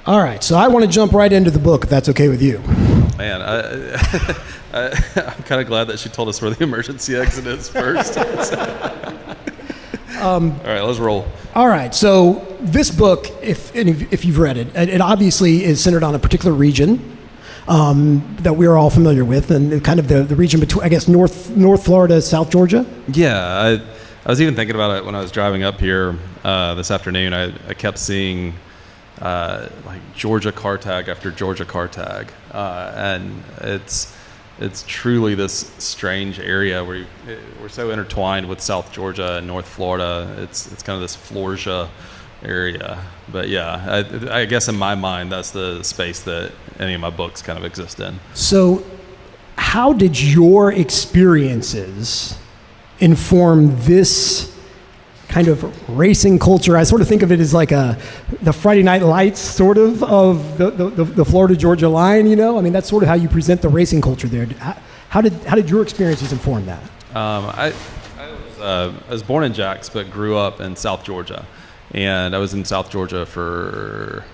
All right, so I want to jump right into the book, if that's okay with you. Man, I'm kind of glad that she told us where the emergency exit is first. All right, let's roll. All right, so this book, if you've read it, it obviously is centered on a particular region that we're all familiar with, and kind of the region between, I guess, North Florida, South Georgia? Yeah, I was even thinking about it when I was driving up here this afternoon. I kept seeing like Georgia car tag after Georgia car tag, and it's truly this strange area where we're so intertwined with South Georgia and North Florida. It's kind of this Floria area. But yeah, I guess in my mind that's the space that any of my books kind of exist in. So how did your experiences inform this kind of racing culture? I sort of think of it as like the Friday Night Lights sort of the Florida-Georgia line, you know? I mean, that's sort of how you present the racing culture there. How did your experiences inform that? I was born in Jax, but grew up in South Georgia. And I was in South Georgia for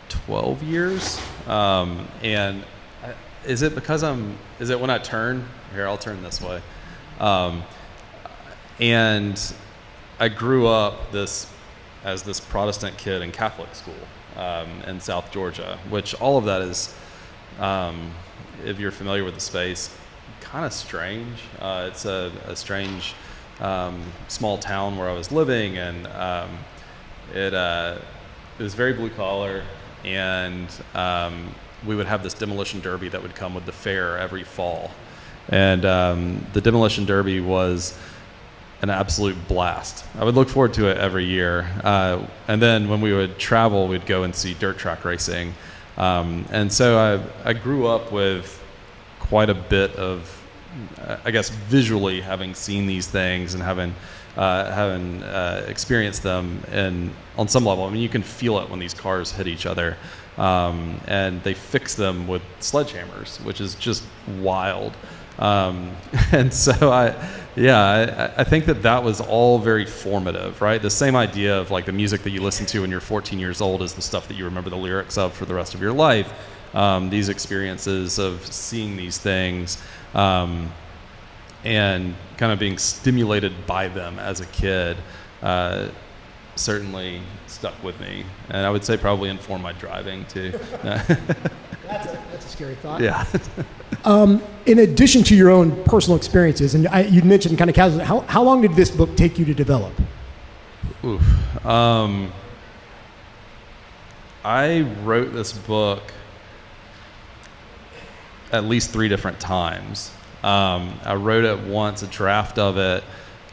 12 years. And is it when I turn? Here, I'll turn this way. And I grew up as this Protestant kid in Catholic school in South Georgia, which all of that is, if you're familiar with the space, kind of strange. It's a strange small town where I was living, and it was very blue collar, and we would have this demolition derby that would come with the fair every fall. And the demolition derby was an absolute blast. I would look forward to it every year. And then when we would travel, we'd go and see dirt track racing. And so I grew up with quite a bit of, I guess, visually having seen these things and having experienced them on some level. I mean, you can feel it when these cars hit each other. And they fix them with sledgehammers, which is just wild. And so I think that was all very formative, right? The same idea of like the music that you listen to when you're 14 years old is the stuff that you remember the lyrics of for the rest of your life. These experiences of seeing these things and kind of being stimulated by them as a kid certainly stuck with me, and I would say probably informed my driving too. That's a scary thought. Yeah. In addition to your own personal experiences, and you mentioned kind of casually, how long did this book take you to develop? Oof. I wrote this book at least 3 different times. I wrote it once, a draft of it.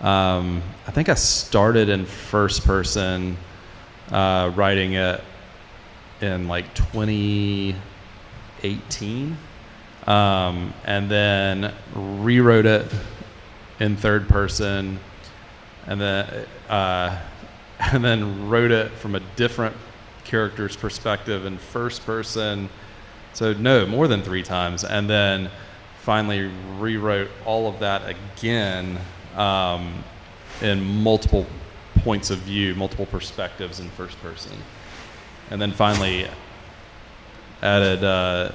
I think I started in first person, writing it in like 2018, and then rewrote it in third person, and then wrote it from a different character's perspective in first person. So no, more than 3 times, and then finally rewrote all of that again in multiple points of view, multiple perspectives in first person, and then finally added a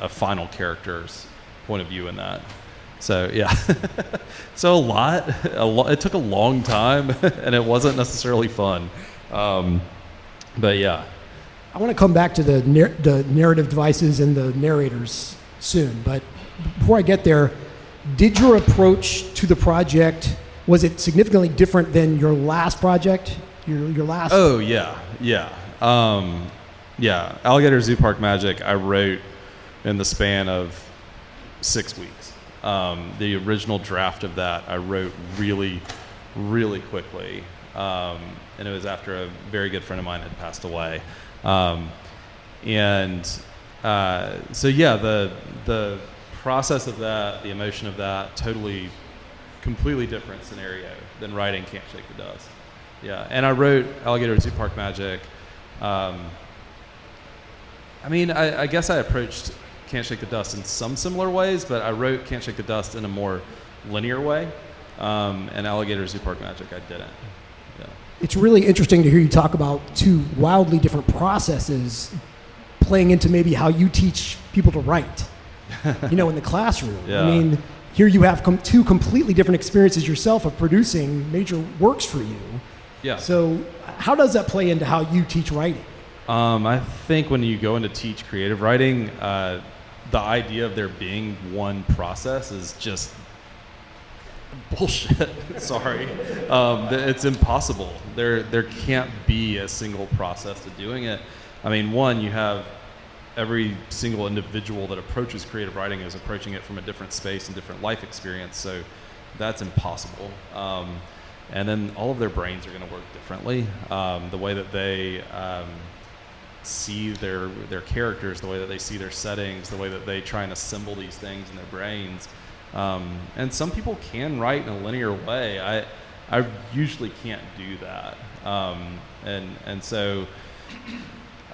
final character's point of view in that. So yeah, so a lot. It took a long time, and it wasn't necessarily fun. But yeah. I want to come back to the narrative devices and the narrators soon, but before I get there, did your approach to the project, was it significantly different than your last project? Your last? Oh yeah. Alligator Zoo Park Magic I wrote in the span of 6 weeks. The original draft of that I wrote really, really quickly, and it was after a very good friend of mine had passed away. So yeah, the process of that, the emotion of that, completely different scenario than writing Can't Shake the Dust. Yeah, and I wrote Alligator Zoo Park Magic. I mean, I guess I approached Can't Shake the Dust in some similar ways, but I wrote Can't Shake the Dust in a more linear way, and Alligator Zoo Park Magic I didn't. Yeah. it's really interesting to hear you talk about two wildly different processes playing into maybe how you teach people to write, in the classroom. Yeah. I mean, here you have two completely different experiences yourself of producing major works for you. Yeah. So how does that play into how you teach writing? I think when you go in to teach creative writing, the idea of there being one process is just bullshit. Sorry. It's impossible. There can't be a single process to doing it. I mean, one, you have every single individual that approaches creative writing is approaching it from a different space and different life experience, so that's impossible. And then all of their brains are going to work differently. The way that they see their characters, the way that they see their settings, the way that they try and assemble these things in their brains. And some people can write in a linear way. I usually can't do that. And so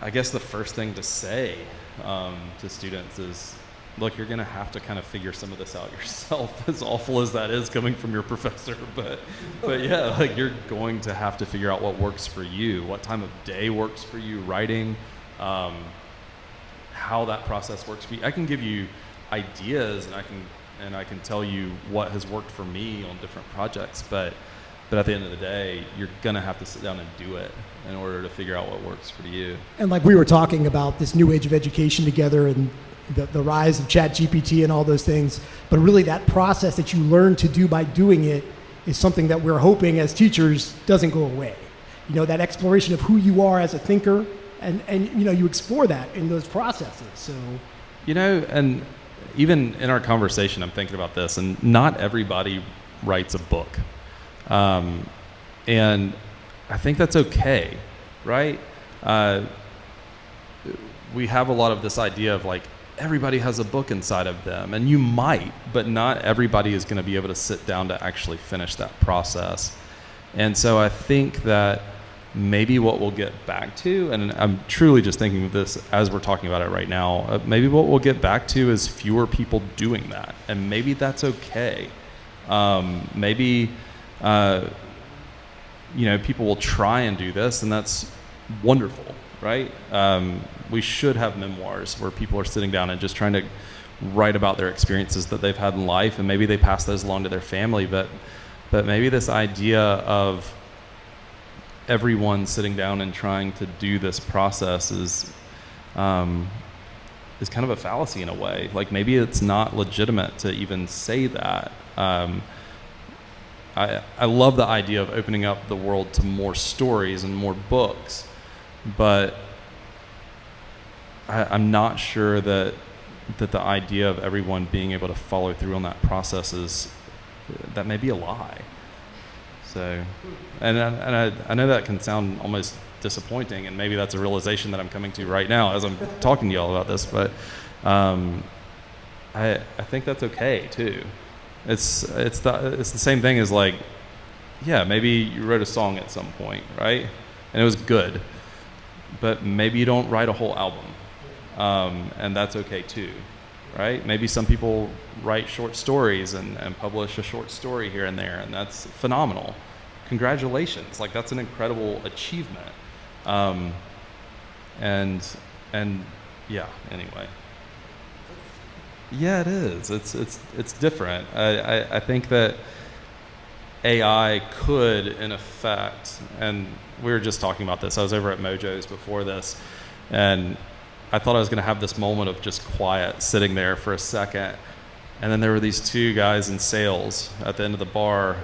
I guess the first thing to say to students is, look, you're going to have to kind of figure some of this out yourself, as awful as that is coming from your professor. But yeah, like, you're going to have to figure out what works for you, what time of day works for you writing, how that process works for you. I can give you ideas, and I can tell you what has worked for me on different projects, but at the end of the day, you're going to have to sit down and do it in order to figure out what works for you. And like we were talking about this new age of education together and the rise of ChatGPT and all those things, but really that process that you learn to do by doing it is something that we're hoping as teachers doesn't go away. That exploration of who you are as a thinker, and you explore that in those processes. So, and even in our conversation, I'm thinking about this, and not everybody writes a book. And I think that's okay, right? We have a lot of this idea of like, everybody has a book inside of them, and you might, but not everybody is going to be able to sit down to actually finish that process. And so I think that maybe what we'll get back to, and I'm truly just thinking of this as we're talking about it right now, maybe what we'll get back to is fewer people doing that, and maybe that's okay. Maybe people will try and do this, and that's wonderful, right? We should have memoirs where people are sitting down and just trying to write about their experiences that they've had in life, and maybe they pass those along to their family, but maybe this idea of everyone sitting down and trying to do this process is kind of a fallacy in a way. Like, maybe it's not legitimate to even say that. I love the idea of opening up the world to more stories and more books, but I'm not sure that the idea of everyone being able to follow through on that process that may be a lie. So, and I know that can sound almost disappointing, and maybe that's a realization that I'm coming to right now as I'm talking to y'all about this, but I think that's okay too. It's the same thing as, like, yeah, maybe you wrote a song at some point, right? And it was good, but maybe you don't write a whole album, and that's okay too, right? Maybe some people write short stories and publish a short story here and there, and that's phenomenal. Congratulations, like, that's an incredible achievement. And yeah, anyway. Yeah, it is. It's different. I think that AI could, in effect, and we were just talking about this. I was over at Mojo's before this, and I thought I was going to have this moment of just quiet, sitting there for a second, and then there were these two guys in sales at the end of the bar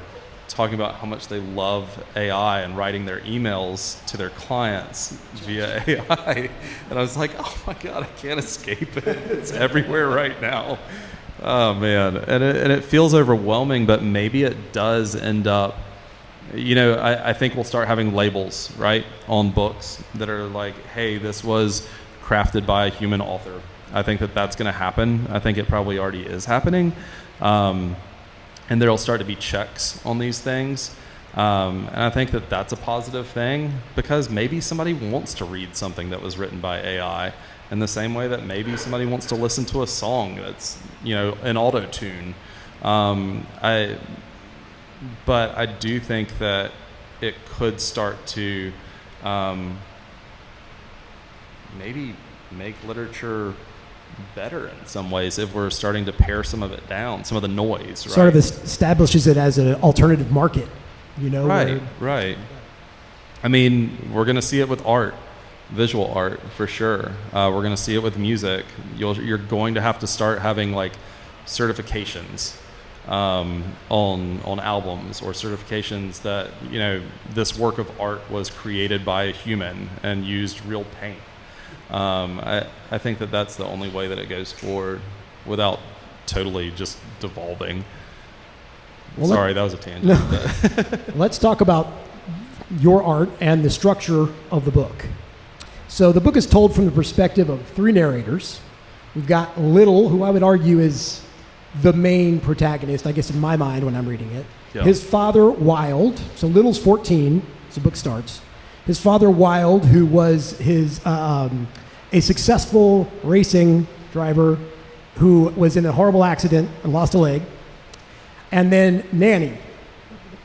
talking about how much they love AI and writing their emails to their clients via AI. And I was like, oh my God, I can't escape it. It's everywhere right now. Oh man. And it feels overwhelming, but maybe it does end up, I think we'll start having labels, right, on books that are like, hey, this was crafted by a human author. I think that's going to happen. I think it probably already is happening. And there'll start to be checks on these things. And I think that's a positive thing, because maybe somebody wants to read something that was written by AI in the same way that maybe somebody wants to listen to a song that's, in auto-tune. But I do think that it could start to maybe make literature better in some ways if we're starting to pare some of it down, some of the noise. Right? Sort of establishes it as an alternative market, Right, right. I mean, we're going to see it with art, visual art for sure. We're going to see it with music. You're going to have to start having like certifications on albums, or certifications that this work of art was created by a human and used real paint. I think that that's the only way that it goes forward without totally just devolving. Well, sorry, that was a tangent. No. Let's talk about your art and the structure of the book. So the book is told from the perspective of three narrators. We've got Little, who I would argue is the main protagonist, I guess in my mind when I'm reading it. Yeah. His father, Wild. So Little's 14 as the book starts. His father, Wild, who was a successful racing driver who was in a horrible accident and lost a leg. And then Nanny,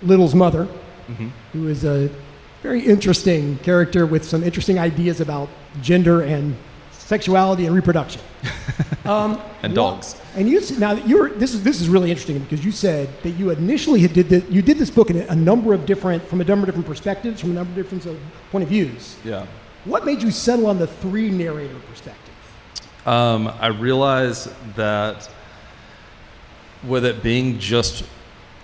Little's mother, who is a very interesting character with some interesting ideas about gender and sexuality and reproduction. And dogs. And this is really interesting because you said that you initially did this book in a number of different perspectives, from a number of different point of views. Yeah. What made you settle on the three narrator perspective? I realized that with it being just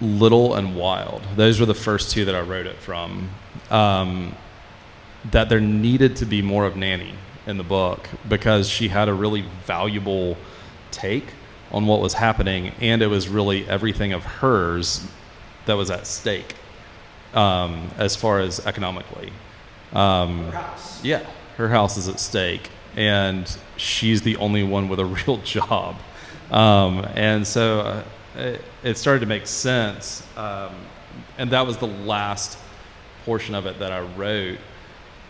Little and Wild, those were the first two that I wrote it from, that there needed to be more of Nanny in the book because she had a really valuable take on what was happening, and it was really everything of hers that was at stake as far as economically. Her house. Yeah, her house is at stake, and she's the only one with a real job. And so it started to make sense, and that was the last portion of it that I wrote.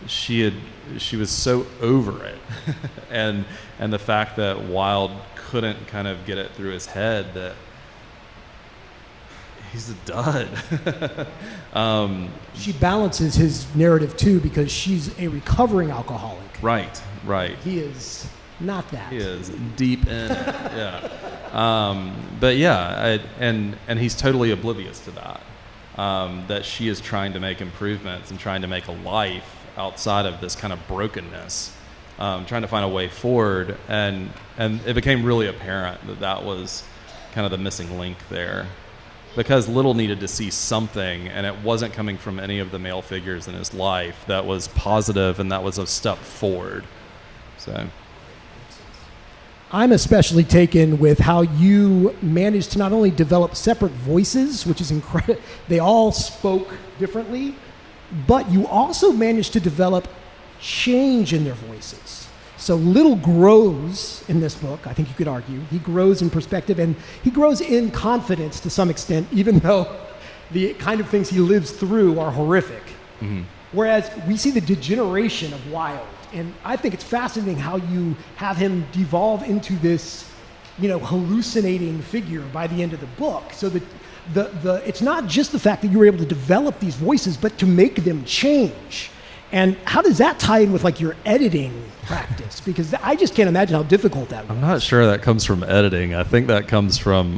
She was so over it, and the fact that Wild couldn't kind of get it through his head that he's a dud. She balances his narrative too because she's a recovering alcoholic. Right. He is not that. He is deep in it. Yeah. But yeah, and he's totally oblivious to that. That she is trying to make improvements and trying to make a life outside of this kind of brokenness, trying to find a way forward, and it became really apparent that was kind of the missing link there, because Little needed to see something, and it wasn't coming from any of the male figures in his life that was positive and that was a step forward. So I'm especially taken with how you managed to not only develop separate voices, which is incredible, they all spoke differently, but you also managed to develop change in their voices. So Little grows in this book, I think you could argue. He grows in perspective, and he grows in confidence to some extent, even though the kind of things he lives through are horrific. Mm-hmm. Whereas we see the degeneration of Wild. And I think it's fascinating how you have him devolve into this, hallucinating figure by the end of the book. So that it's not just the fact that you were able to develop these voices, but to make them change. And how does that tie in with like your editing practice? Because I just can't imagine how difficult that was. I'm not sure that comes from editing. I think that comes from,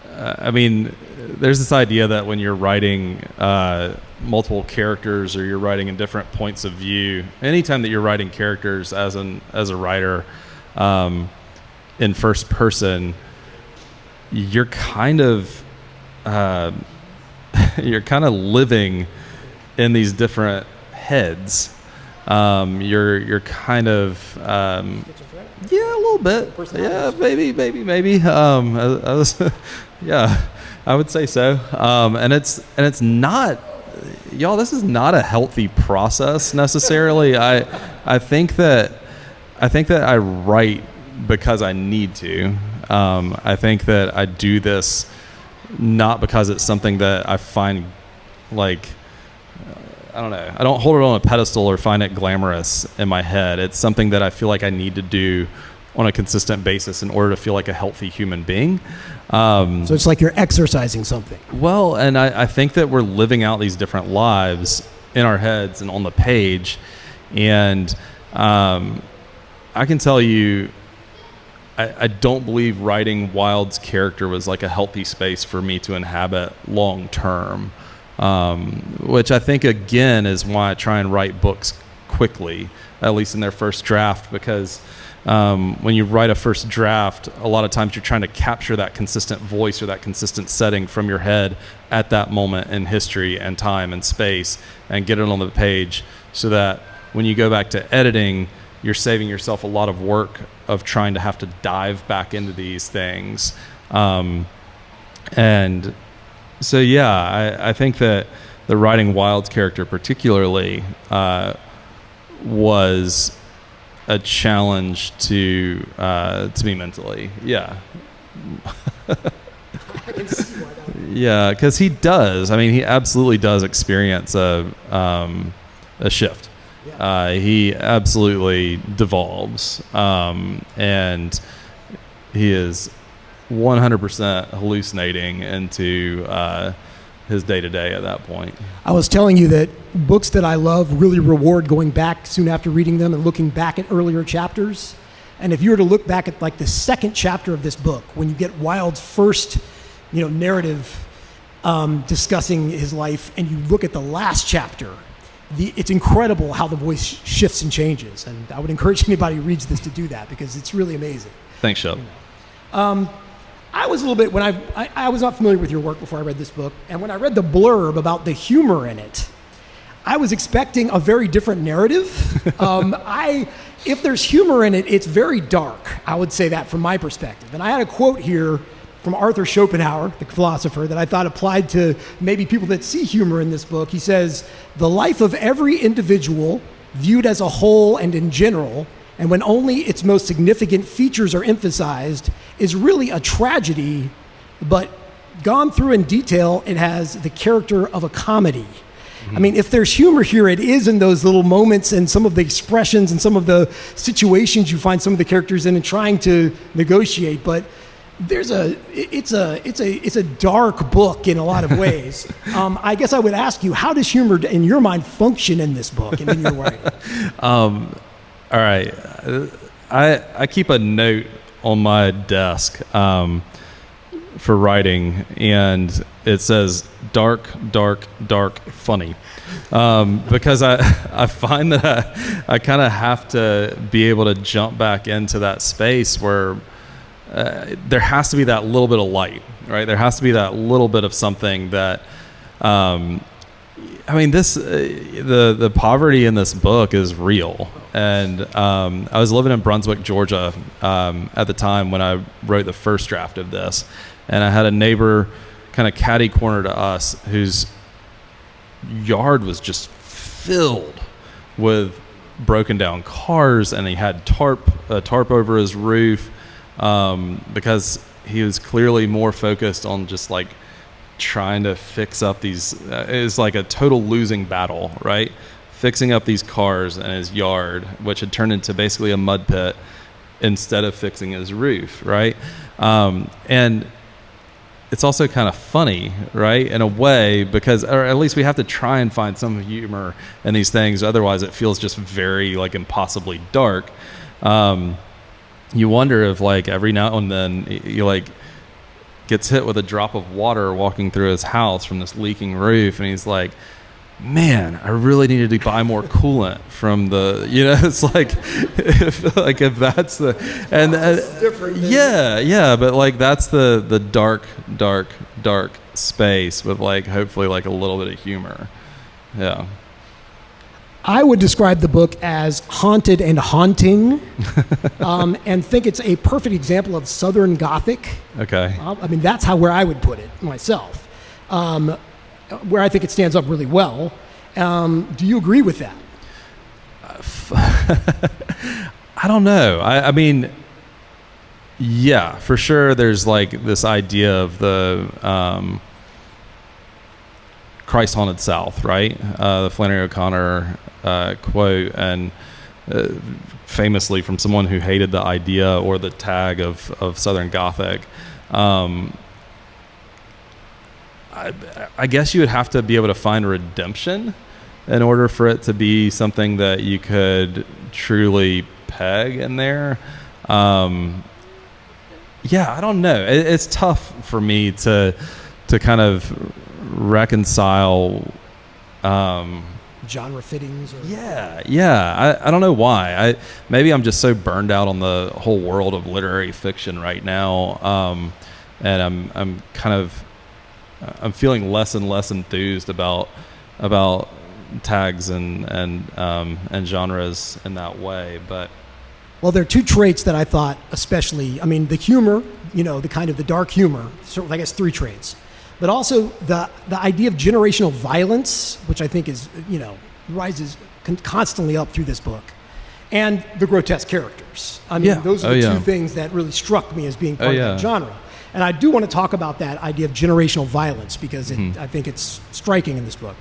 there's this idea that when you're writing multiple characters, or you're writing in different points of view, anytime that you're writing characters as a writer in first person, you're kind of living in these different heads. You're kind of yeah, a little bit. Yeah, maybe. Yeah, I would say so. And it's not, y'all. This is not a healthy process necessarily. I think that I write because I need to. I think that I do this not because it's something that I find like, I don't know. I don't hold it on a pedestal or find it glamorous in my head. It's something that I feel like I need to do on a consistent basis in order to feel like a healthy human being. So it's like you're exercising something. Well, and I think that we're living out these different lives in our heads and on the page. And I can tell you, I don't believe writing Wilde's character was like a healthy space for me to inhabit long term, which I think, again, is why I try and write books quickly, at least in their first draft, because when you write a first draft, a lot of times you're trying to capture that consistent voice or that consistent setting from your head at that moment in history and time and space and get it on the page, so that when you go back to editing, you're saving yourself a lot of work of trying to have to dive back into these things. And so, yeah, I think that the writing Wilde's character particularly was a challenge to me mentally. Yeah. I can see why that would be. Yeah, because he does. I mean, he absolutely does experience a shift. He absolutely devolves, and he is 100% hallucinating into his day-to-day at that point. I was telling you that books that I love really reward going back soon after reading them and looking back at earlier chapters. And if you were to look back at like the second chapter of this book, when you get Wilde's first, narrative discussing his life, and you look at the last chapter, it's incredible how the voice shifts and changes. And I would encourage anybody who reads this to do that, because it's really amazing. Thanks, Shep. I was a little bit, when I was not familiar with your work before I read this book, and when I read the blurb about the humor in it, I was expecting a very different narrative. If there's humor in it, it's very dark. I would say that from my perspective. And I had a quote here from Arthur Schopenhauer, the philosopher, that I thought applied to maybe people that see humor in this book. He says, "The life of every individual, viewed as a whole and in general, and when only its most significant features are emphasized, is really a tragedy, but gone through in detail, it has the character of a comedy." I mean, if there's humor here, it is in those little moments and some of the expressions and some of the situations you find some of the characters in and trying to negotiate. But it's a dark book in a lot of ways. I guess I would ask you, how does humor, in your mind, function in this book and in your writing? All right. I keep a note on my desk for writing, and it says dark, dark, dark, funny. Because I find that I kind of have to be able to jump back into that space where there has to be that little bit of light, right? There has to be that little bit of something that, the poverty in this book is real. And I was living in Brunswick, Georgia at the time when I wrote the first draft of this. And I had a neighbor kind of catty corner to us whose yard was just filled with broken down cars, and he had a tarp over his roof because he was clearly more focused on just like trying to fix up these it's like a total losing battle, right? Fixing up these cars in his yard, which had turned into basically a mud pit, instead of fixing his roof, right? And it's also kind of funny, right, in a way, because, or at least we have to try and find some humor in these things. Otherwise, it feels just very like impossibly dark. You wonder if like every now and then you like gets hit with a drop of water walking through his house from this leaking roof, and he's like, man, I really needed to buy more coolant from the, it's like, if that's the, and yeah, but like that's the dark, dark, dark space with like hopefully like a little bit of humor. Yeah. I would describe the book as haunted and haunting, and think it's a perfect example of Southern Gothic. Okay. That's where I would put it myself. Where I think it stands up really well. Do you agree with that? I don't know. I mean, yeah, for sure. There's like this idea of the Christ-haunted South, right? The Flannery O'Connor quote, and famously from someone who hated the idea or the tag of Southern Gothic. I guess you would have to be able to find redemption in order for it to be something that you could truly peg in there. Yeah, I don't know. It's tough for me to kind of reconcile genre fittings. I don't know why. Maybe I'm just so burned out on the whole world of literary fiction right now, and I'm feeling less and less enthused about tags and genres in that way. But well, there are two traits that I thought especially, I mean, the humor, the kind of the dark humor, so I guess 3 traits, but also the idea of generational violence, which I think is, rises constantly up through this book, and the grotesque characters. I mean, those are the 2 things that really struck me as being part of that genre. And I do want to talk about that idea of generational violence because I think it's striking in this book.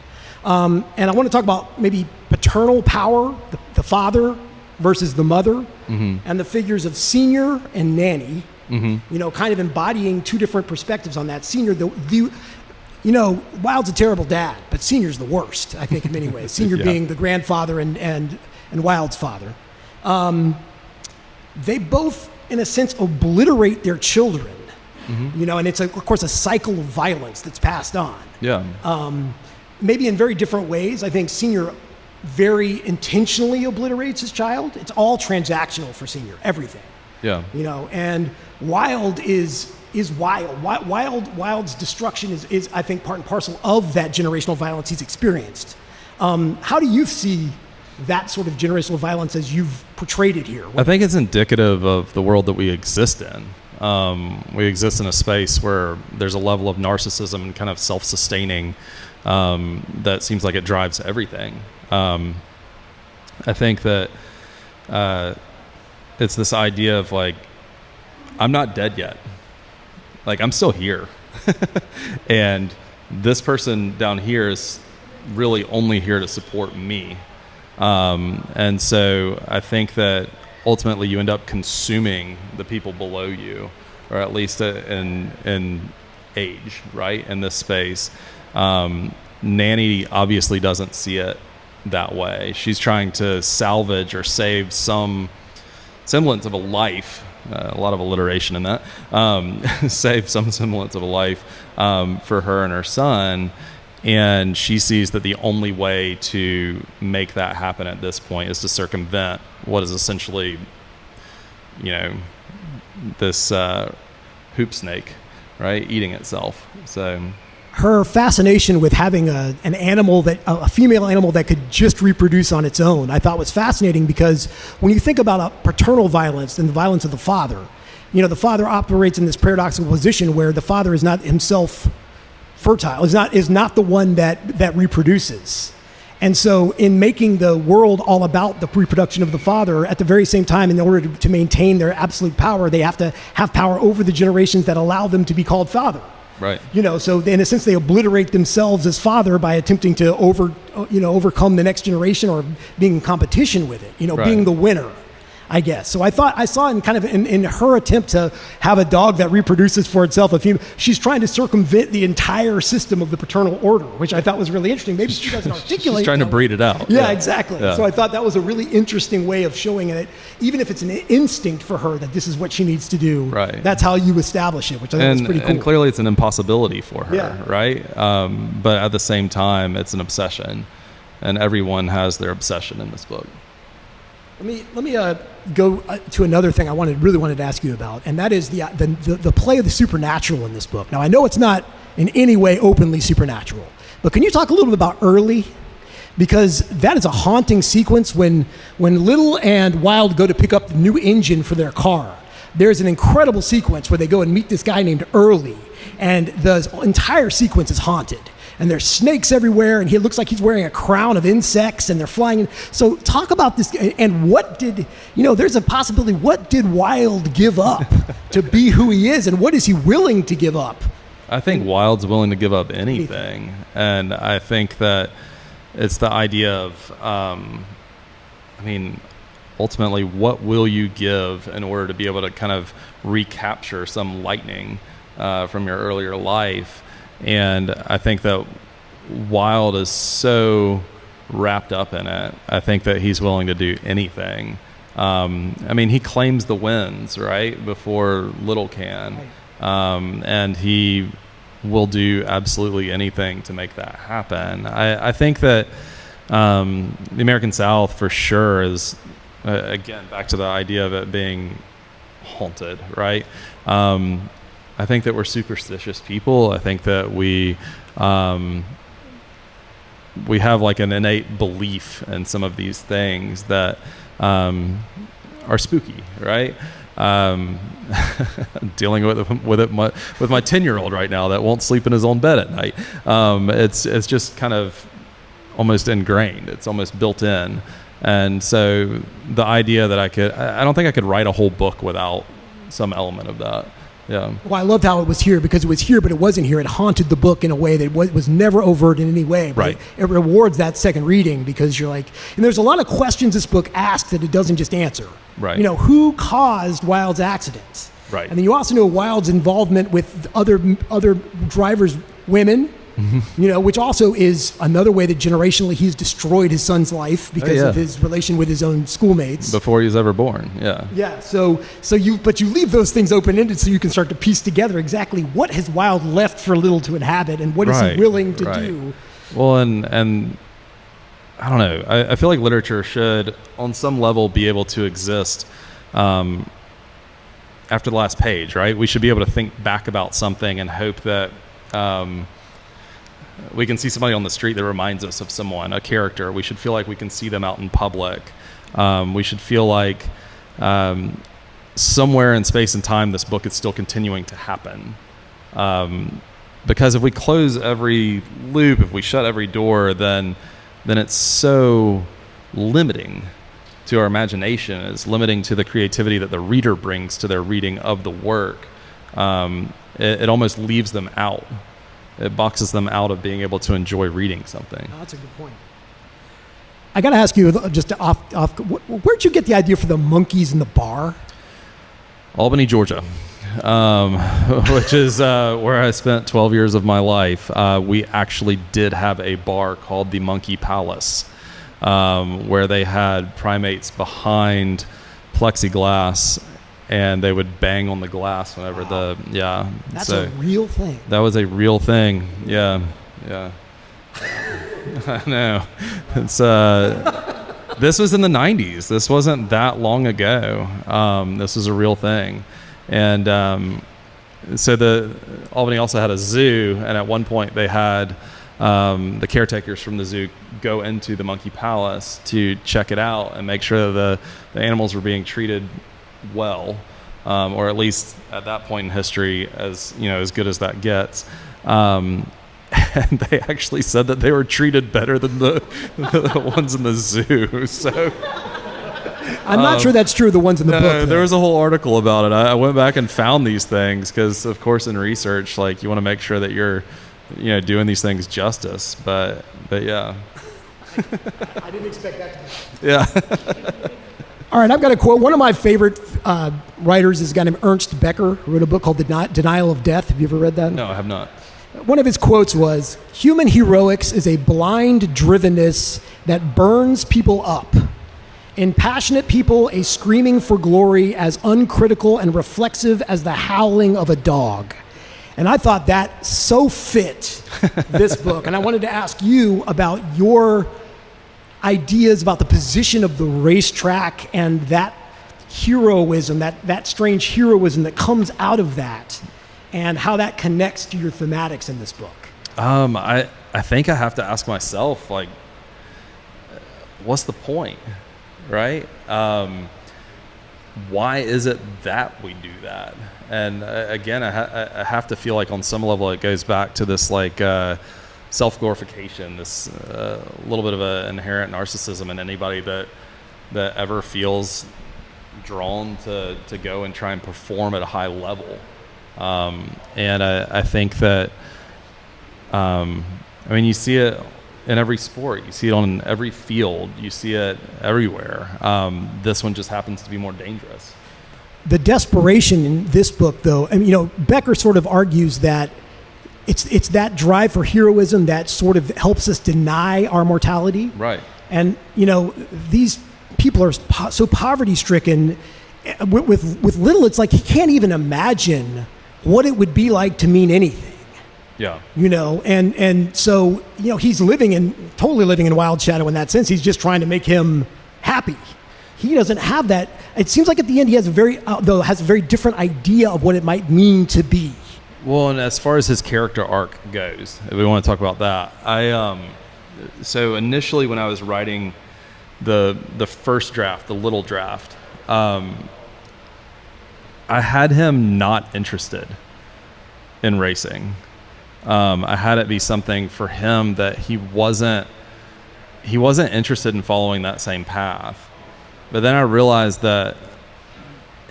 And I want to talk about maybe paternal power, the father versus the mother, and the figures of Senior and Nanny, kind of embodying 2 different perspectives on that. Senior, Wilde's a terrible dad, but Senior's the worst, I think, in many ways. Senior being the grandfather and Wilde's father. They both, in a sense, obliterate their children. And it's, of course, a cycle of violence that's passed on. Maybe in very different ways. I think Senior very intentionally obliterates his child. It's all transactional for Senior, everything. And Wilde is wild. Wilde's destruction is, I think, part and parcel of that generational violence he's experienced. How do you see that sort of generational violence as you've portrayed it here? I think it's indicative of the world that we exist in. We exist in a space where there's a level of narcissism and kind of self-sustaining that seems like it drives everything. I think that it's this idea of like, I'm not dead yet. Like, I'm still here. And this person down here is really only here to support me. And so I think that ultimately you end up consuming the people below you, or at least in age, right, in this space. Nanny obviously doesn't see it that way. She's trying to salvage or save some semblance of a life, a lot of alliteration in that, save some semblance of a life for her and her son. And she sees that the only way to make that happen at this point is to circumvent what is essentially, this hoop snake, right, eating itself. So her fascination with having an animal a female animal that could just reproduce on its own, I thought was fascinating, because when you think about paternal violence and the violence of the father, the father operates in this paradoxical position where the father is not himself fertile, is not the one that reproduces. And so in making the world all about the reproduction of the father, at the very same time, in order to maintain their absolute power, they have to have power over the generations that allow them to be called father. Right. So in a sense, they obliterate themselves as father by attempting to overcome the next generation, or being in competition with it, right, being the winner, I guess. So I saw in her attempt to have a dog that reproduces for itself, she's trying to circumvent the entire system of the paternal order, which I thought was really interesting. Maybe she doesn't articulate. She's trying to breed it out. Yeah, exactly. Yeah. So I thought that was a really interesting way of showing it, even if it's an instinct for her that this is what she needs to do. Right. That's how you establish it, which I think is pretty cool. And clearly it's an impossibility for her, right? But at the same time, it's an obsession, and everyone has their obsession in this book. Let me go to another thing I really wanted to ask you about, and that is the play of the supernatural in this book. Now, I know it's not in any way openly supernatural, but can you talk a little bit about Early? Because that is a haunting sequence when Little and Wilde go to pick up the new engine for their car. There's an incredible sequence where they go and meet this guy named Early, and the entire sequence is haunted. And there's snakes everywhere, and he looks like he's wearing a crown of insects, and they're flying. So talk about this, and there's a possibility, what did Wilde give up to be who he is, and what is he willing to give up? I think Wilde's willing to give up anything. And I think that it's the idea of, ultimately, what will you give in order to be able to kind of recapture some lightning from your earlier life? And I think that Wilde is so wrapped up in it. I think that he's willing to do anything. I mean, he claims the winds, right, before Little can. Right. And he will do absolutely anything to make that happen. I think that the American South, for sure, is, again, back to the idea of it being haunted, right? I think that we're superstitious people. I think that we have like an innate belief in some of these things that are spooky, right? Dealing with it with my 10-year-old right now that won't sleep in his own bed at night. It's just kind of almost ingrained. It's almost built in. And so the idea that I don't think I could write a whole book without some element of that. Yeah. Well, I loved how it was here, because it was here, but it wasn't here. It haunted the book in a way that was never overt in any way. But right. It rewards that second reading, because you're like, and there's a lot of questions this book asks that it doesn't just answer. Right. You know, who caused Wilde's accidents? Right. And then you also know Wilde's involvement with other drivers, women. Mm-hmm. You know, which also is another way that generationally he's destroyed his son's life because of his relation with his own schoolmates before he was ever born. Yeah. Yeah. So you leave those things open-ended so you can start to piece together exactly what has Wilde left for Little to inhabit and what is he willing to do. Well, and I don't know. I feel like literature should, on some level, be able to exist after the last page, right? We should be able to think back about something and hope that we can see somebody on the street that reminds us of someone, a character. We should feel like we can see them out in public. We should feel like somewhere in space and time this book is still continuing to happen. Because if we close every loop, if we shut every door, then it's so limiting to our imagination. It's limiting to the creativity that the reader brings to their reading of the work. It almost leaves them out. It boxes them out of being able to enjoy reading something. Oh, that's a good point. I got to ask you, just where'd you get the idea for the monkeys in the bar? Albany, Georgia, which is where I spent 12 years of my life. We actually did have a bar called the Monkey Palace, where they had primates behind plexiglass, and they would bang on the glass whenever That's a real thing. That was a real thing. Yeah. I know. It's this was in the 90s. This wasn't that long ago. This was a real thing. And so the Albany also had a zoo, and at one point they had the caretakers from the zoo go into the Monkey Palace to check it out and make sure that the animals were being treated well, or at least at that point in history, as good as that gets. And they actually said that they were treated better than the ones in the zoo. So I'm not sure that's true of the ones in the book. There was a whole article about it. I went back and found these things because, of course, in research, like, you want to make sure that you're doing these things justice. But yeah. I didn't expect that to be. Yeah. All right, I've got a quote. One of my favorite writers is a guy named Ernst Becker, who wrote a book called Denial of Death. Have you ever read that? No, I have not. One of his quotes was, "Human heroics is a blind drivenness that burns people up. In passionate people, a screaming for glory as uncritical and reflexive as the howling of a dog." And I thought that so fit this book. And I wanted to ask you about your ideas about the position of the racetrack and that heroism, that strange heroism that comes out of that, and how that connects to your thematics in this book. I think I have to ask myself, like, what's the point, right? Why is it that we do that? And again, I have to feel like on some level it goes back to this like self-glorification, this little bit of an inherent narcissism in anybody that ever feels drawn to go and try and perform at a high level. And I think that, I mean, you see it in every sport. You see it on every field. You see it everywhere. This one just happens to be more dangerous. The desperation in this book, though, I mean, Becker sort of argues that it's that drive for heroism that sort of helps us deny our mortality. Right. And, these people are so poverty-stricken. With little, it's like he can't even imagine what it would be like to mean anything. Yeah. And so, he's totally living in Wild Shadow in that sense. He's just trying to make him happy. He doesn't have that. It seems like at the end he has a very different idea of what it might mean to be. Well, and as far as his character arc goes, if we want to talk about that. So initially when I was writing the first draft, the little draft, I had him not interested in racing. I had it be something for him that he wasn't interested in following that same path. But then I realized that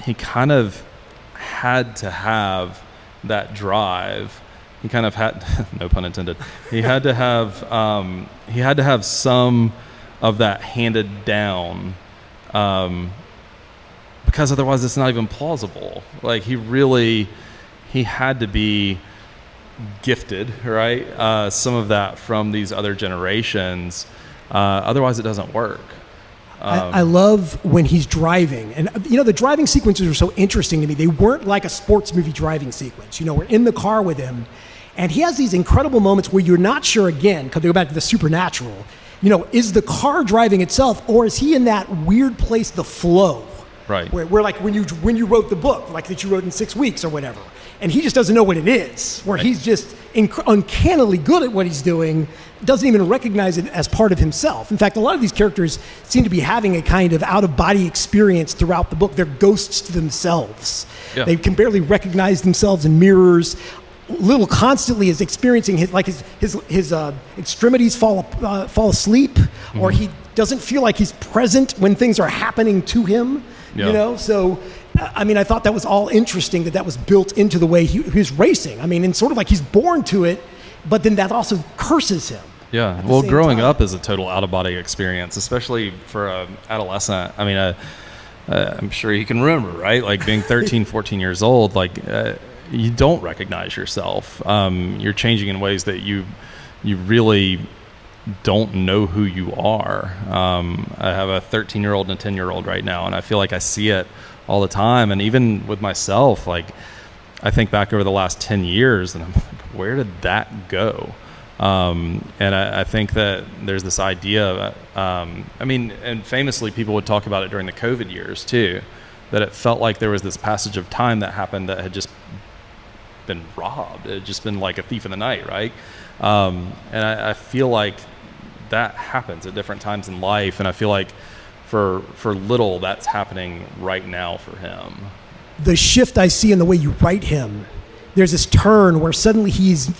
he kind of had to have that drive. He kind of had, no pun intended. He had to have some of that handed down, because otherwise it's not even plausible. Like he had to be gifted, right? Some of that from these other generations. Otherwise it doesn't work. I love when he's driving, and the driving sequences are so interesting to me. They weren't like a sports movie driving sequence. We're in the car with him, and he has these incredible moments where you're not sure, again, because they go back to the supernatural. Is the car driving itself, or is he in that weird place, the flow? Right. Where like when you wrote the book, like that you wrote in 6 weeks or whatever, and he just doesn't know what it is. Where he's just uncannily good at what he's doing, doesn't even recognize it as part of himself. In fact, a lot of these characters seem to be having a kind of out-of-body experience throughout the book. They're ghosts to themselves. Yeah. They can barely recognize themselves in mirrors. Little constantly is experiencing his extremities fall asleep, mm-hmm. or he doesn't feel like he's present when things are happening to him. Yeah. So I thought that was all interesting that was built into the way he was racing. And sort of like he's born to it, but then that also curses him. Yeah. Well, growing up is a total out-of-body experience, especially for an adolescent. I'm sure you can remember, right? Like being 13, 14 years old, you don't recognize yourself. You're changing in ways that you really don't know who you are. I have a 13-year-old and a 10-year-old right now, and I feel like I see it all the time. And even with myself, like I think back over the last 10 years and I'm like, where did that go? And I think that there's this idea, and famously people would talk about it during the COVID years too, that it felt like there was this passage of time that happened that had just been robbed. It had just been like a thief in the night, right? And I feel like that happens at different times in life, and I feel like for Little, that's happening right now for him. The shift I see in the way you write him, there's this turn where suddenly he's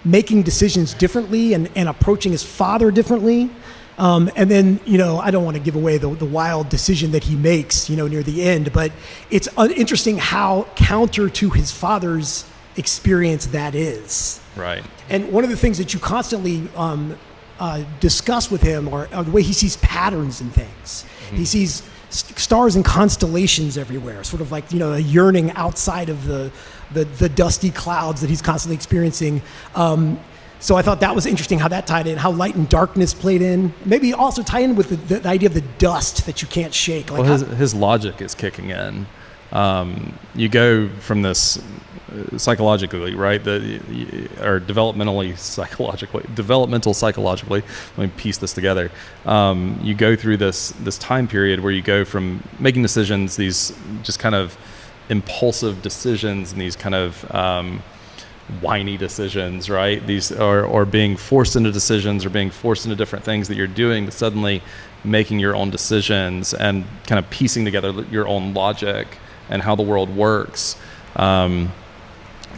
making decisions differently and approaching his father differently. And then, I don't want to give away the wild decision that he makes, near the end, but it's interesting how counter to his father's experience that is. Right. And one of the things that you constantly discuss with him are the way he sees patterns in things. Mm-hmm. He sees stars and constellations everywhere, sort of like, a yearning outside of the dusty clouds that he's constantly experiencing. So I thought that was interesting how that tied in, how light and darkness played in. Maybe also tie in with the idea of the dust that you can't shake. Like his logic is kicking in. You go from this psychologically, right? Or developmental psychologically. Let me piece this together. You go through this time period where you go from making decisions, these just kind of impulsive decisions, and these kind of whiny decisions, right? These or being forced into decisions or being forced into different things that you're doing, to suddenly making your own decisions and kind of piecing together your own logic and how the world works.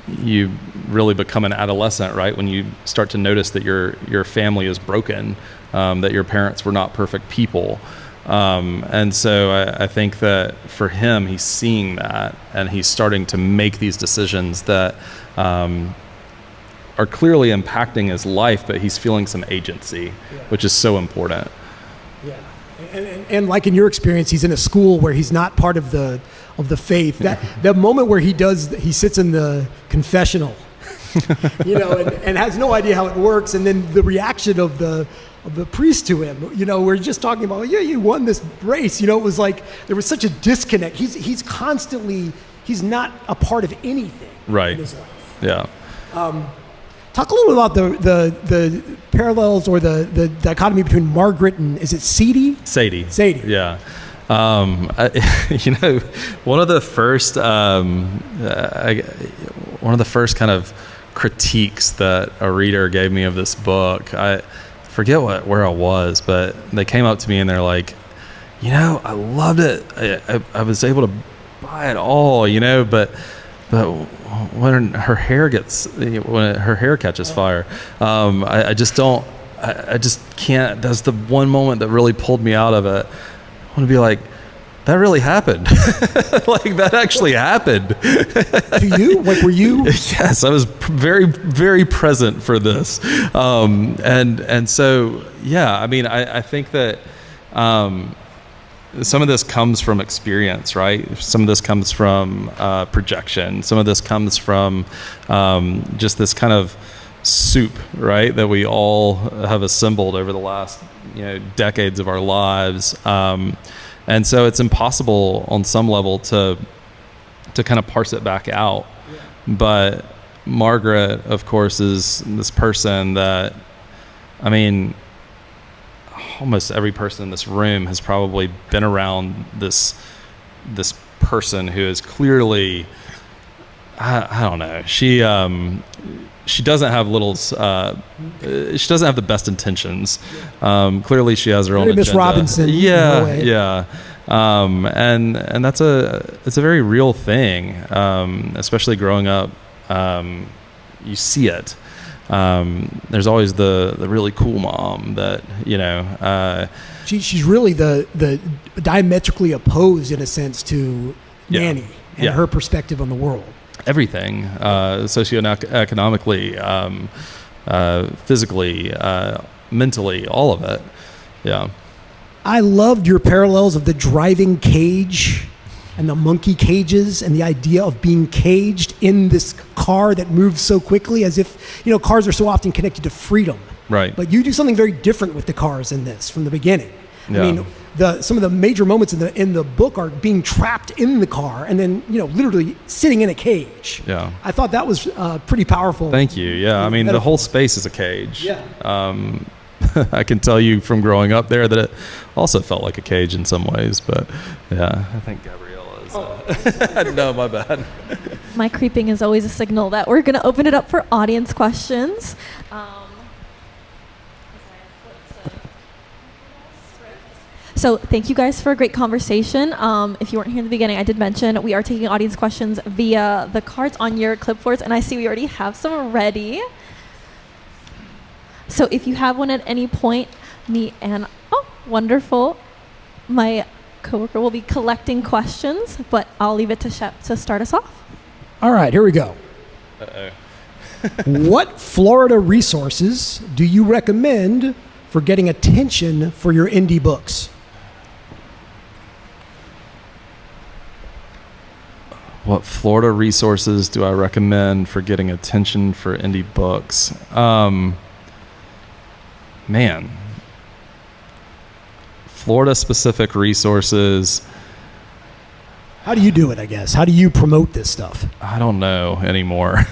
You really become an adolescent, right? When you start to notice that your family is broken, that your parents were not perfect people. And so I think that for him, he's seeing that, and he's starting to make these decisions that are clearly impacting his life, but he's feeling some agency, which is so important. Yeah, and like in your experience, he's in a school where he's not part of the faith. That moment where he sits in the confessional, and has no idea how it works, and then the reaction of the priest to him, we're just talking about, you won this race. It was like there was such a disconnect. He's constantly, he's not a part of anything in his life. Yeah. Talk a little about the parallels or the dichotomy between Margaret and, is it Sadie? Sadie. Yeah. One of the first kind of critiques that a reader gave me of this book, I forget where I was, but they came up to me and they're like, I loved it. I was able to buy it all, but when her hair catches fire, I just can't. That's the one moment that really pulled me out of it. I want to be like, that really happened. Like, that actually happened. To you? Like, were you? Yes, I was very, very present for this. And so, yeah, I mean, I think that some of this comes from experience, right? Some of this comes from projection. Some of this comes from just this kind of soup, right, that we all have assembled over the last decades of our lives. And so it's impossible on some level to kind of parse it back out. Yeah. But Margaret, of course, is this person that, I mean, almost every person in this room has probably been around this person who is clearly, I don't know, she doesn't have she doesn't have the best intentions. Clearly she has her own agenda. Miss Robinson. Yeah. And it's a very real thing, especially growing up. You see it. There's always the really cool mom that, she's really the diametrically opposed, in a sense, to Nanny and her perspective on the world. Everything, socioeconomically, physically, mentally, all of it. Yeah. I loved your parallels of the driving cage and the monkey cages and the idea of being caged in this car that moves so quickly, as if, cars are so often connected to freedom. Right. But you do something very different with the cars in this from the beginning. Yeah. I mean, some of the major moments in the book are being trapped in the car and then, literally sitting in a cage. Yeah. I thought that was pretty powerful. Thank you. Yeah. I mean, the whole space is a cage. Yeah. I can tell you from growing up there that it also felt like a cage in some ways, but yeah, I think Gabriella is. No, my bad. My creeping is always a signal that we're going to open it up for audience questions. So thank you guys for a great conversation. If you weren't here in the beginning, I did mention we are taking audience questions via the cards on your clipboards, and I see we already have some ready. So if you have one at any point, wonderful. My coworker will be collecting questions, but I'll leave it to Shep to start us off. All right, here we go. Uh-oh. What Florida resources do you recommend for getting attention for your indie books? What Florida resources do I recommend for getting attention for indie books? Florida-specific resources. How do you do it, I guess? How do you promote this stuff? I don't know anymore.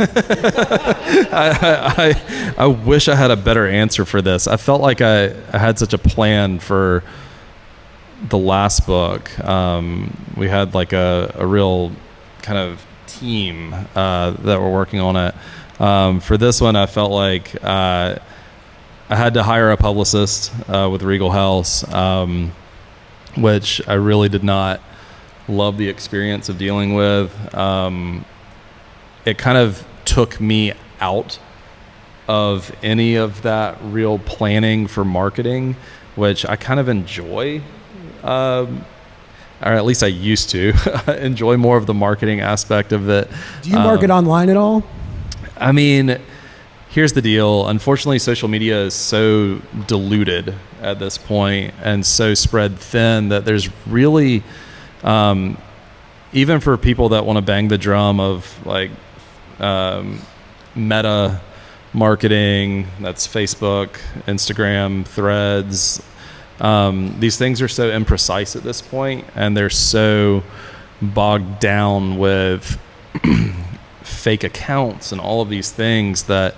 I wish I had a better answer for this. I felt like I had such a plan for the last book. We had like a real kind of team that were working on it. For this one, I felt like I had to hire a publicist with Regal House, which I really did not love the experience of dealing with. It kind of took me out of any of that real planning for marketing, which I kind of enjoy, or at least I used to enjoy more of the marketing aspect of it. Do you market online at all? I mean, here's the deal. Unfortunately, social media is so diluted at this point and so spread thin that there's really, even for people that want to bang the drum of like meta marketing, that's Facebook, Instagram, Threads, these things are so imprecise at this point, and they're so bogged down with fake accounts and all of these things that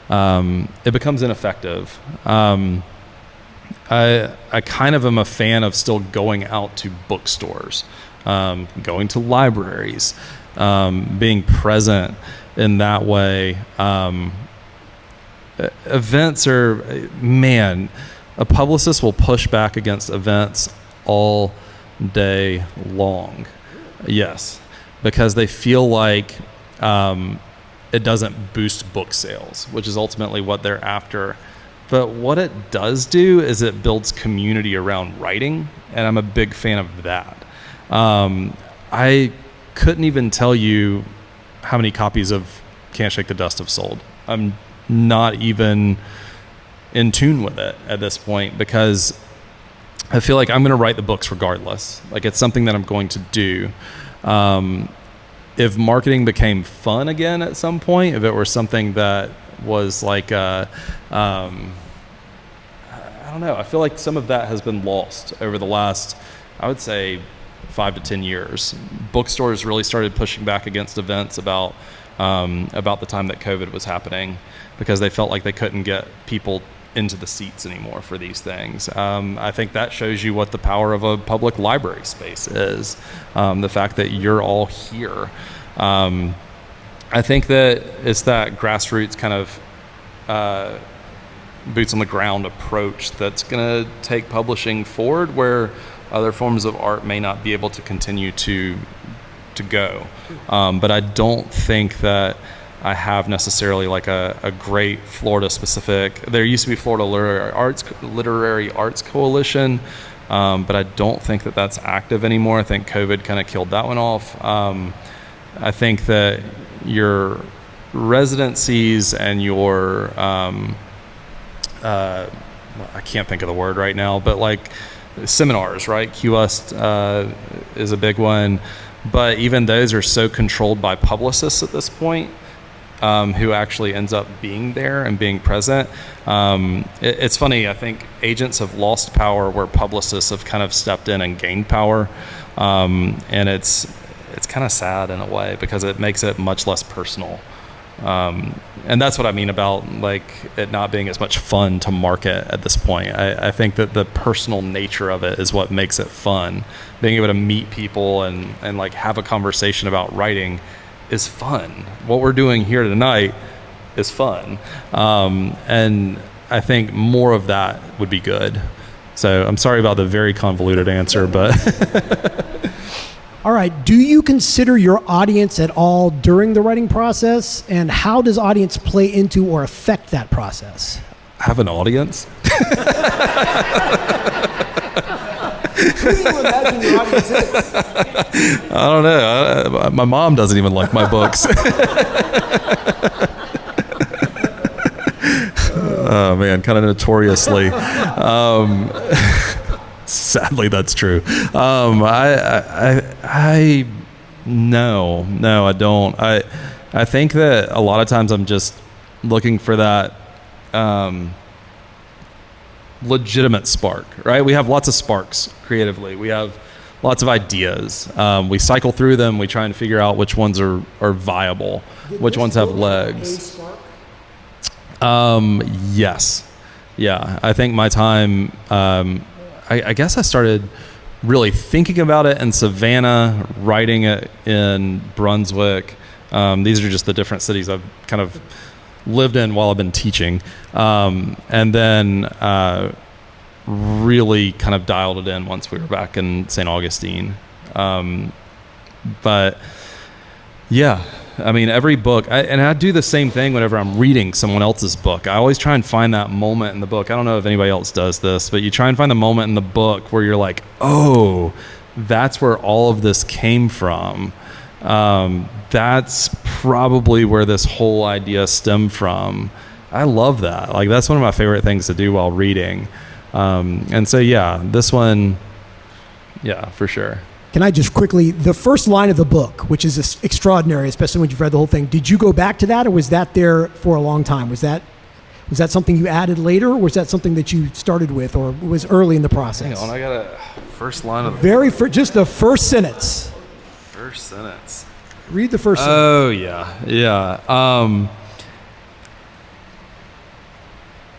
it becomes ineffective. I kind of am a fan of still going out to bookstores, going to libraries, being present in that way. Events are, man, a publicist will push back against events all day long. Yes, because they feel like it doesn't boost book sales, which is ultimately what they're after. But what it does do is it builds community around writing, and I'm a big fan of that. I couldn't even tell you how many copies of Can't Shake the Dust have sold. I'm not even in tune with it at this point, because I feel like I'm going to write the books regardless. Like, it's something that I'm going to do. If marketing became fun again at some point, if it were something that was like, I don't know, I feel like some of that has been lost over the last, I would say, 5 to 10 years. Bookstores really started pushing back against events about the time that COVID was happening, because they felt like they couldn't get people into the seats anymore for these things. I think that shows you what the power of a public library space is. The fact that you're all here. I think that it's that grassroots kind of boots on the ground approach that's going to take publishing forward, where other forms of art may not be able to continue to go. But I don't think that I have necessarily like a great Florida specific. There used to be Florida Literary Arts Coalition, but I don't think that that's active anymore. I think COVID kind of killed that one off. I think that your residencies and your I can't think of the word right now, but like seminars, right? QS is a big one, but even those are so controlled by publicists at this point. Who actually ends up being there and being present. It's funny, I think agents have lost power where publicists have kind of stepped in and gained power. And it's kind of sad in a way, because it makes it much less personal. And that's what I mean about like it not being as much fun to market at this point. I think that the personal nature of it is what makes it fun. Being able to meet people and like have a conversation about writing is fun. What we're doing here tonight is fun. And I think more of that would be good. So I'm sorry about the very convoluted answer, but All right. Do you consider your audience at all during the writing process? And how does audience play into or affect that process? Have an audience? Who do you imagine your audience is? I don't know. My mom doesn't even like my books. Oh man, kind of notoriously. Sadly, that's true. No, I don't. I think that a lot of times I'm just looking for that legitimate spark, right? We have lots of sparks creatively. We have lots of ideas. We cycle through them. We try and figure out which ones are viable, which ones have legs. Yes. Yeah. I think my time, I guess I started really thinking about it in Savannah, writing it in Brunswick. These are just the different cities I've kind of lived in while I've been teaching. And then really kind of dialed it in once we were back in St. Augustine. But yeah, I mean, every book, and I do the same thing whenever I'm reading someone else's book. I always try and find that moment in the book. I don't know if anybody else does this, but you try and find the moment in the book where you're like, oh, that's where all of this came from. That's probably where this whole idea stemmed from. I love that. Like, that's one of my favorite things to do while reading. And so, yeah, this one, yeah, for sure. Can I just quickly, the first line of the book, which is extraordinary, especially when you've read the whole thing, did you go back to that, or was that there for a long time? Was that something you added later, or was that something that you started with, or was early in the process? Hang on, I got a first line of just the first sentence. First sentence. Read the first sentence. Oh, yeah.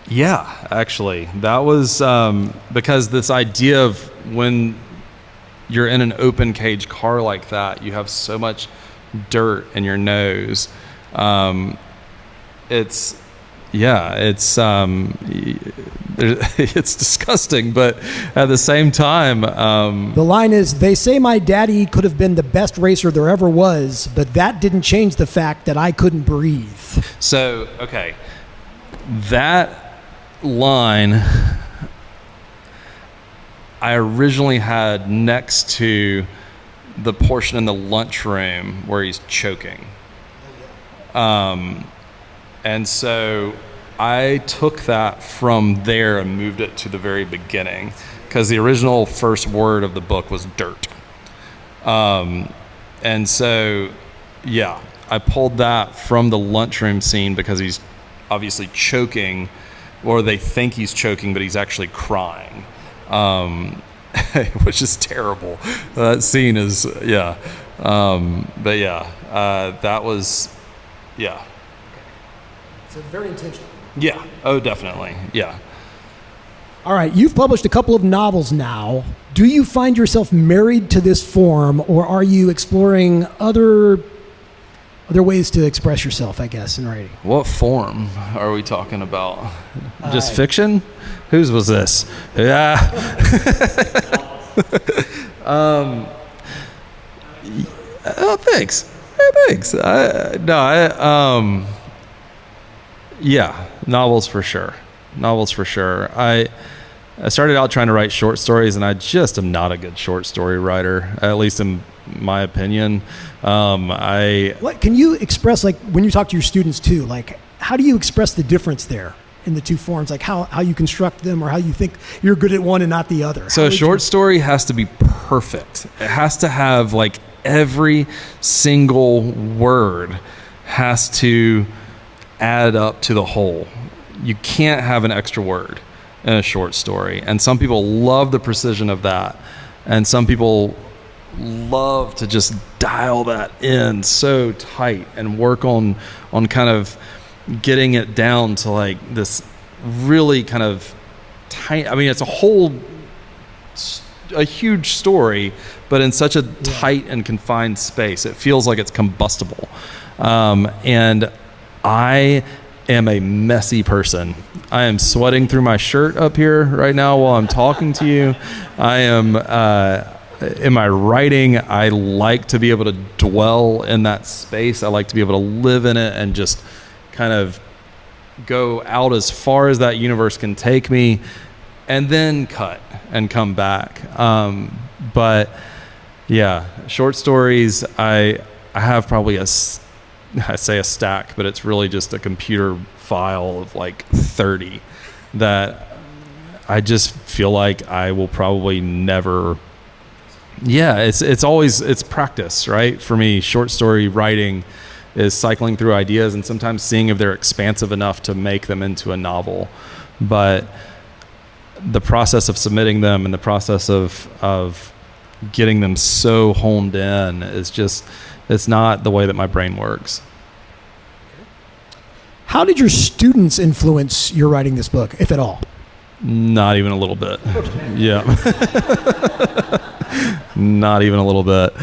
Yeah, actually, that was because this idea of when you're in an open cage car like that, you have so much dirt in your nose. It's disgusting, but at the same time, the line is, they say my daddy could have been the best racer there ever was, but that didn't change the fact that I couldn't breathe. So, okay, that line I originally had next to the portion in the lunchroom where he's choking. And so I took that from there and moved it to the very beginning, because the original first word of the book was dirt. And so, yeah, I pulled that from the lunchroom scene because he's obviously choking, or they think he's choking, but he's actually crying, which is terrible. That scene is, yeah. But yeah, that was, yeah. So very intentional. Yeah. Oh, definitely. Yeah. All right, you've published a couple of novels now. Do you find yourself married to this form, or are you exploring other ways to express yourself, I guess, in writing? What form are we talking about? Just fiction? Whose was this? Yeah. Oh, thanks. Thanks. Yeah, novels for sure. I started out trying to write short stories, and I just am not a good short story writer, at least in my opinion. What can you express, like, when you talk to your students too, like, how do you express the difference there in the two forms, like how you construct them, or how you think you're good at one and not the other? So a short story has to be perfect. It has to have, like, every single word has to add up to the whole. You can't have an extra word in a short story, and some people love the precision of that, and some people love to just dial that in so tight and work on kind of getting it down to, like, this really kind of tight. I mean, it's a huge story, but in such a tight and confined space, it feels like it's combustible. And I am a messy person. I am sweating through my shirt up here right now while I'm talking to you. I am, in my writing, I like to be able to dwell in that space. I like to be able to live in it and just kind of go out as far as that universe can take me, and then cut and come back. But yeah, short stories, I have probably I say a stack, but it's really just a computer file of like 30 that I just feel like I will probably never. Yeah, it's practice, right? For me, short story writing is cycling through ideas and sometimes seeing if they're expansive enough to make them into a novel. But the process of submitting them and the process of getting them so honed in is just, it's not the way that my brain works. How did your students influence your writing this book, if at all? Not even a little bit. Yeah. Not even a little bit.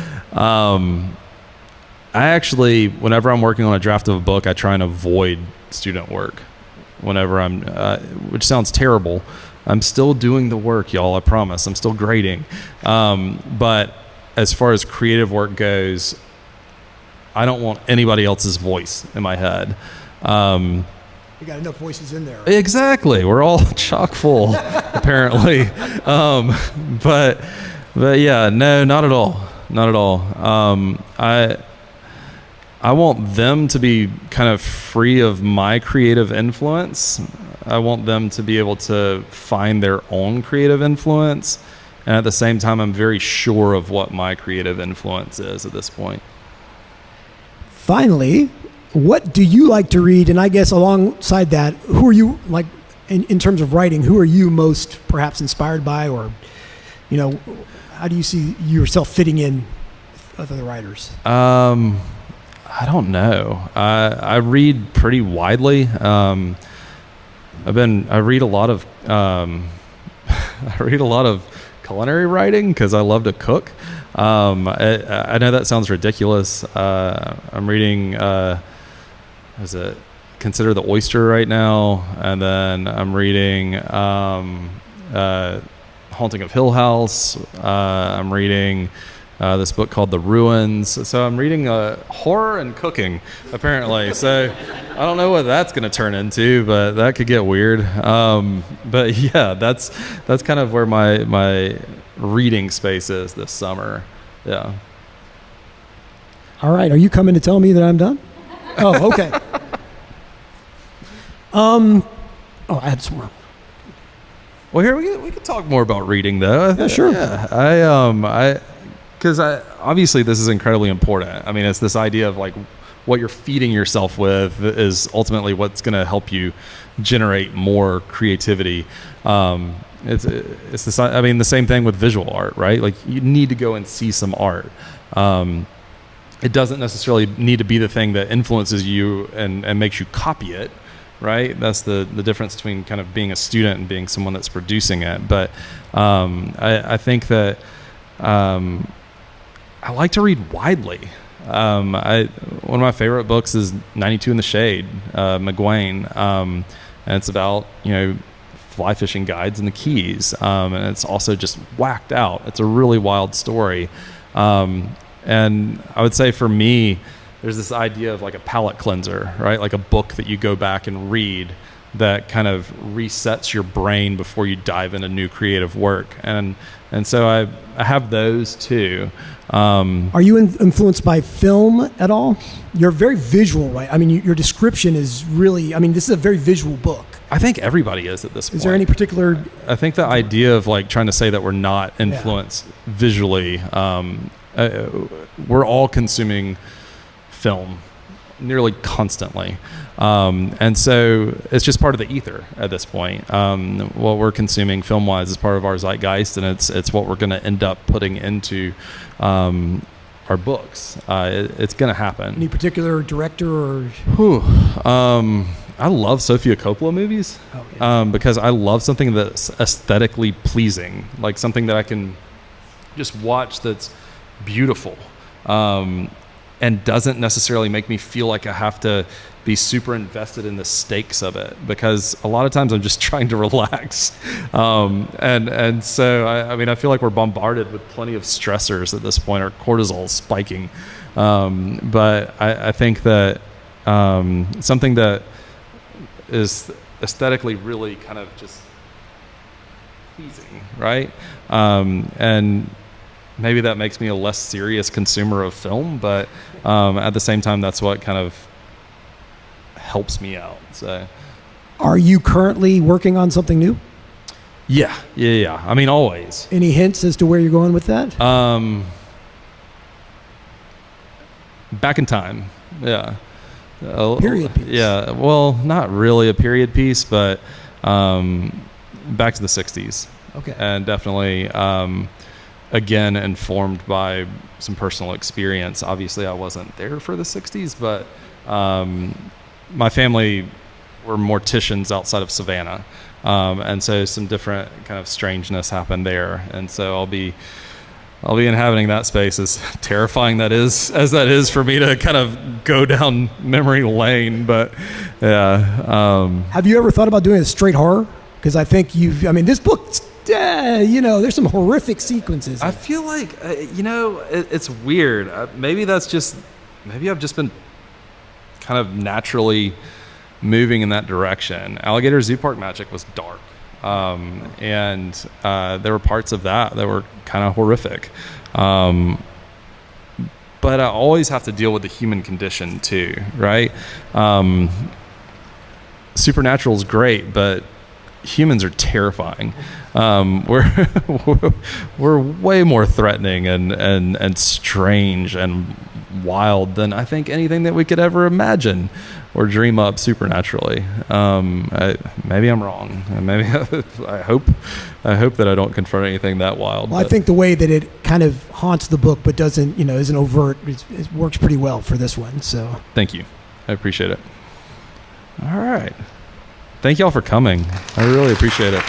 I actually, whenever I'm working on a draft of a book, I try and avoid student work. Whenever I'm, which sounds terrible. I'm still doing the work, y'all, I promise. I'm still grading. But as far as creative work goes, I don't want anybody else's voice in my head. You got enough voices in there. Right? Exactly. We're all chock full, apparently. But yeah, no, not at all. Not at all. I want them to be kind of free of my creative influence. I want them to be able to find their own creative influence. And at the same time, I'm very sure of what my creative influence is at this point. Finally, what do you like to read? And I guess alongside that, who are you, like, in terms of writing, who are you most perhaps inspired by, or, you know, how do you see yourself fitting in with other writers? I don't know. I read pretty widely. I read a lot of I read a lot of culinary writing because I love to cook. I know that sounds ridiculous. I'm reading is it Consider the Oyster right now, and then I'm reading Haunting of Hill House. I'm reading this book called The Ruins. So I'm reading horror and cooking, apparently. So I don't know what that's going to turn into, but that could get weird. But yeah, that's kind of where my reading space is this summer. Yeah. All right. Are you coming to tell me that I'm done? Oh, okay. I had some more. Well, here we could talk more about reading, though. Yeah, sure. Yeah, because obviously this is incredibly important. I mean, it's this idea of like what you're feeding yourself with is ultimately what's going to help you generate more creativity. It's this. I mean, the same thing with visual art, right? Like you need to go and see some art. It doesn't necessarily need to be the thing that influences you and makes you copy it, right? That's the difference between kind of being a student and being someone that's producing it. But I think that I like to read widely. One of my favorite books is 92 in the Shade, McGuane, and it's about, fly fishing guides in the Keys, and it's also just whacked out. It's a really wild story, and I would say for me, there's this idea of like a palate cleanser, right? Like a book that you go back and read that kind of resets your brain before you dive into new creative work, and so I have those too. Are you influenced by film at all? You're very visual, right? I mean, your description is really, this is a very visual book. I think everybody is at this point. Is there any particular... I think the idea of like trying to say that we're not influenced visually, we're all consuming film nearly constantly. And so it's just part of the ether at this point. What we're consuming film-wise is part of our zeitgeist, and it's what we're going to end up putting into our books. It's going to happen. Any particular director or... I love Sofia Coppola movies because I love something that's aesthetically pleasing, like something that I can just watch that's beautiful. And doesn't necessarily make me feel like I have to be super invested in the stakes of it, because a lot of times I'm just trying to relax. And so, I feel like we're bombarded with plenty of stressors at this point, or cortisol spiking. But I think that something that is aesthetically really kind of just pleasing, right? And maybe that makes me a less serious consumer of film, but at the same time, that's what kind of helps me out. So, are you currently working on something new? Yeah. Always. Any hints as to where you're going with that? Back in time. Yeah. Period piece. Yeah. Well, not really a period piece, but back to the 60s. Okay. And definitely, again, informed by some personal experience. Obviously, I wasn't there for the 60s, but my family were morticians outside of Savannah. And so some different kind of strangeness happened there. And so I'll be inhabiting that space, as terrifying that is for me to kind of go down memory lane. But yeah. Have you ever thought about doing a straight horror? Because I think this book, there's some horrific sequences. I feel like, it's weird. Maybe I've just been kind of naturally moving in that direction. Alligator Zoo Park Magic was dark. And there were parts of that were kind of horrific. but I always have to deal with the human condition too, right? Supernatural is great, but humans are terrifying. We're way more threatening and strange and wild than I think anything that we could ever imagine or dream up supernaturally. Maybe I'm wrong. Maybe I hope that I don't confront anything that wild. Well, I think the way that it kind of haunts the book but doesn't, isn't overt, it works pretty well for this one. So thank you. I appreciate it. All right. Thank y'all for coming. I really appreciate it.